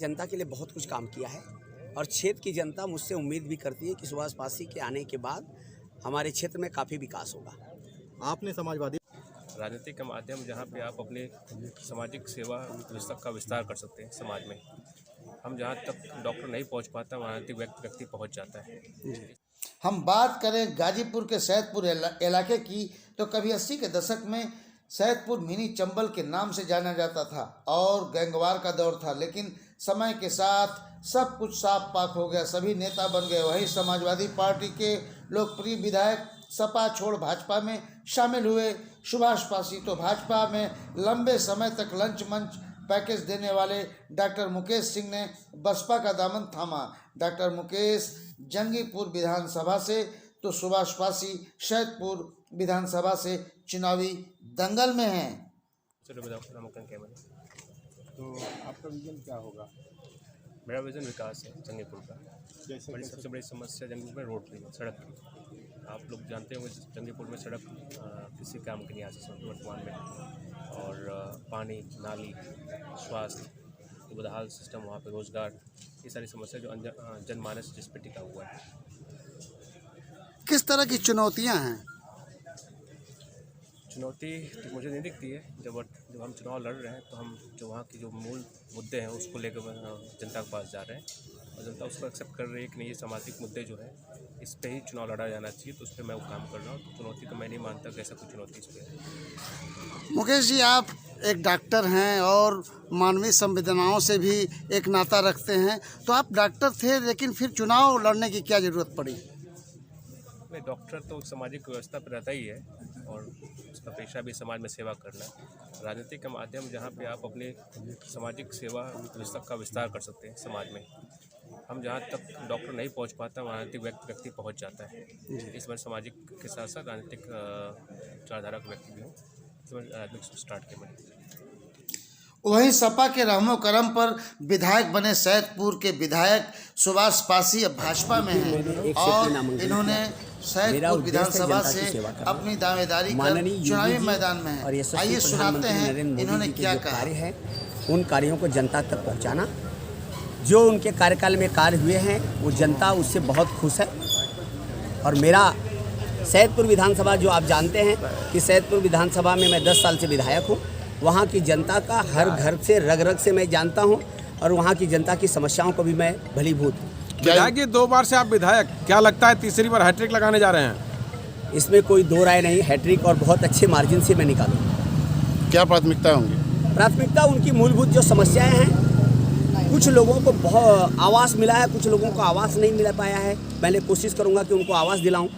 जनता के लिए बहुत कुछ काम किया है और क्षेत्र की जनता मुझसे उम्मीद भी करती है कि सुभाष पासी के आने के बाद हमारे क्षेत्र में काफ़ी विकास होगा। आपने समाजवादी राजनीति के माध्यम जहाँ पे आप अपने सामाजिक सेवा का विस्तार कर सकते हैं समाज में। हम जहाँ तक डॉक्टर नहीं पहुँच पाता वहाँ राजनीतिक व्यक्ति पहुँच जाता है। हम बात करें गाजीपुर के सैदपुर इलाके की तो कभी 80 के दशक में सैदपुर मिनी चंबल के नाम से जाना जाता था और गैंगवार का दौर था, लेकिन समय के साथ सब कुछ साफ पाक हो गया, सभी नेता बन गए। वही समाजवादी पार्टी के लोकप्रिय विधायक सपा छोड़ भाजपा में शामिल हुए। सुभाष पासी तो भाजपा में लंबे समय तक लंच मंच पैकेज देने वाले डॉक्टर मुकेश सिंह ने बसपा का दामन थामा। डॉक्टर मुकेश जंगीपुर विधानसभा से तो सुभाष पासी सैदपुर विधानसभा से चुनावी दंगल में हैं। तो आपका विजन क्या होगा? मेरा विजन विकास है जंगीपुर का। सबसे बड़ी समस्या जंगीपुर में रोड की, सड़क की। आप लोग जानते होंगे जंगीपुर में सड़क किसी काम की नहीं आज वर्तमान में, और पानी, नाली, स्वास्थ्य, बदहाल सिस्टम, वहाँ पे रोजगार, ये सारी समस्या जो जनमानस जिस पे टिका हुआ है। किस तरह की चुनौतियां हैं? चुनौती तो मुझे नहीं दिखती है। जब हम चुनाव लड़ रहे हैं तो हम जो वहाँ की जो मूल मुद्दे हैं उसको लेकर जनता के पास जा रहे हैं और जनता उसको एक्सेप्ट कर रही है कि नहीं, ये सामाजिक मुद्दे जो है इस पे ही चुनाव लड़ा जाना चाहिए, तो उस पर मैं वो काम कर रहा हूँ। तो चुनौती तो मैं नहीं मानता कि ऐसा कोई चुनौती इस पर है। मुकेश जी, आप एक डॉक्टर हैं और मानवीय संवेदनाओं से भी एक नाता रखते हैं, तो आप डॉक्टर थे लेकिन फिर चुनाव लड़ने की क्या ज़रूरत पड़ी? नहीं, डॉक्टर तो सामाजिक व्यवस्था पर रहता ही है और उसका पेशा भी समाज में सेवा करना। राजनीति के माध्यम जहाँ पे आप अपने सामाजिक सेवा का विस्तार कर सकते हैं समाज में। हम जहाँ तक डॉक्टर नहीं पहुँच पाता वहाँ राजनीतिक व्यक्ति पहुँच जाता है। इसमें सामाजिक के साथ साथ राजनीतिक विचारधारा के व्यक्ति भी हूँ, इसमें राजनीतिक स्टार्ट किया मैंने। वहीं सपा के रहमो करम पर विधायक बने सैदपुर के विधायक सुभाष पासी अब भाजपा में हैं और इन्होंने सैदपुर विधानसभा से अपनी दावेदारी कर चुनावी मैदान में हैं। आइए सुनाते हैं इन्होंने क्या कहा है। उन कार्यों को जनता तक पहुंचाना, जो उनके कार्यकाल में कार्य हुए हैं वो जनता उससे बहुत खुश है। और मेरा सैदपुर विधानसभा, जो आप जानते हैं कि सैदपुर विधानसभा में मैं 10 साल से विधायक हूँ, वहाँ की जनता का हर घर से रग रग से मैं जानता हूँ और वहाँ की जनता की समस्याओं को भी मैं भलीभूत हूँ। विधायक जी 2 बार से आप विधायक, क्या लगता है तीसरी बार हैट्रिक लगाने जा रहे हैं? इसमें कोई दो राय नहीं, हैट्रिक और बहुत अच्छे मार्जिन से मैं निकालूँ। क्या प्राथमिकता होंगी? प्राथमिकता उनकी मूलभूत जो समस्याएं हैं, कुछ लोगों को बहुत आवास मिला है, कुछ लोगों को आवास नहीं मिल पाया है। मैंने कोशिश करूँगा कि उनको आवास दिलाऊँ।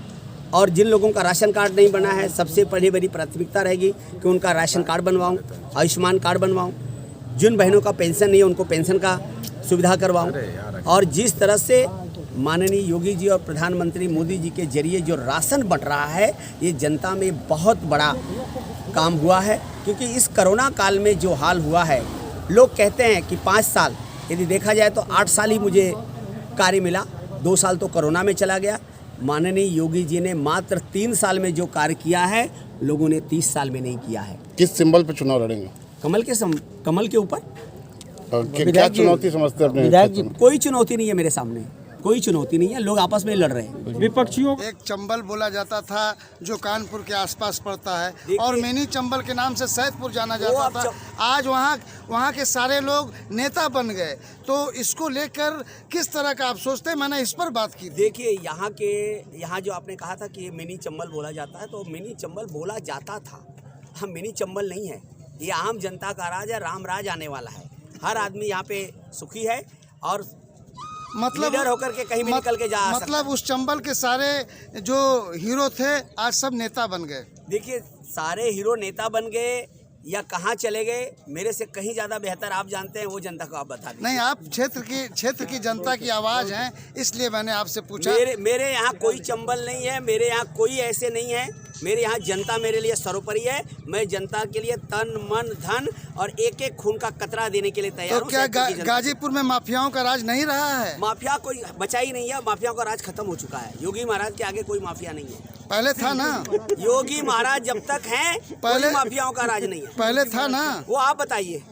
और जिन लोगों का राशन कार्ड नहीं बना है, सबसे बड़ी प्राथमिकता रहेगी कि उनका राशन कार्ड बनवाऊं, आयुष्मान कार्ड बनवाऊं। जिन बहनों का पेंशन नहीं है उनको पेंशन का सुविधा करवाऊं। और जिस तरह से माननीय योगी जी और प्रधानमंत्री मोदी जी के जरिए जो राशन बंट रहा है, ये जनता में बहुत बड़ा काम हुआ है। क्योंकि इस कोरोना काल में जो हाल हुआ है, लोग कहते हैं कि 5 साल, यदि देखा जाए तो 8 साल ही मुझे कार्य मिला, 2 साल तो कोरोना में चला गया। माननीय योगी जी ने मात्र 3 साल में जो कार्य किया है, लोगों ने 30 साल में नहीं किया है। किस सिंबल पर चुनाव लड़ेंगे? कमल के ऊपर। क्या चुनौती समझते हैं? विधायक जी, कोई चुनौती नहीं है मेरे सामने, कोई चुनौती नहीं है। लोग आपस में लड़ रहे हैं। विपक्षियों एक चंबल बोला जाता था जो कानपुर के आसपास पड़ता है और मिनी चंबल के नाम से सैदपुर जाना जाता था। आज वहाँ के सारे लोग नेता बन गए, तो इसको लेकर किस तरह का आप सोचते हैं? मैंने इस पर बात की। देखिए, यहाँ जो आपने कहा था कि ये मिनी चंबल बोला जाता है, तो मिनी चंबल बोला जाता था। हम मिनी चंबल नहीं है, ये आम जनता का राज है। राम राज आने वाला है। हर आदमी यहाँ पे सुखी है और मतलब लीडर होकर के कहीं भी निकल के जा सकता। मतलब उस चंबल के सारे जो हीरो थे आज सब नेता बन गए। देखिए, सारे हीरो नेता बन गए या कहाँ चले गए, मेरे से कहीं ज़्यादा बेहतर आप जानते हैं, वो जनता को आप बता दें। नहीं, आप क्षेत्र की जनता की आवाज़ हैं, इसलिए मैंने आपसे पूछा। मेरे यहाँ कोई चंबल नहीं है, मेरे यहाँ कोई ऐसे नहीं है। मेरे यहाँ जनता मेरे लिए सर्वोपरि है। मैं जनता के लिए तन मन धन और एक एक खून का कतरा देने के लिए तैयार हूँ। तो क्या गाजीपुर में माफियाओं का राज नहीं रहा है? माफिया कोई बचा ही नहीं है, माफियाओं का राज खत्म हो चुका है। योगी महाराज के आगे कोई माफिया नहीं है। पहले था ना। योगी महाराज जब तक हैं, कोई माफियाओं का राज नहीं है। पहले था ना। वो आप बताइए।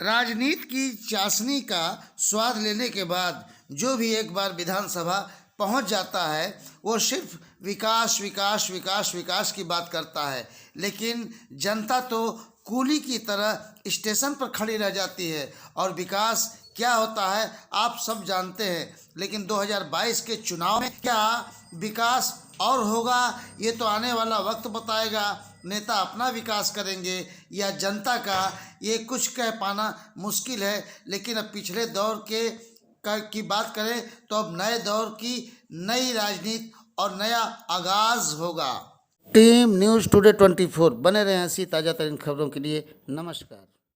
राजनीति की चाशनी का स्वाद लेने के बाद जो भी एक बार विधानसभा पहुंच जाता है वो सिर्फ विकास विकास विकास विकास की बात करता है, लेकिन जनता तो कूली की तरह स्टेशन पर खड़ी रह जाती है। और विकास क्या होता है आप सब जानते हैं, लेकिन 2022 के चुनाव में क्या विकास और होगा ये तो आने वाला वक्त बताएगा। नेता अपना विकास करेंगे या जनता का, ये कुछ कह पाना मुश्किल है। लेकिन अब पिछले दौर की बात करें तो अब नए दौर की नई राजनीति और नया आगाज होगा। टीम न्यूज़ टुडे 24 बने रहे ऐसी ताज़ा तरीन खबरों के लिए। नमस्कार।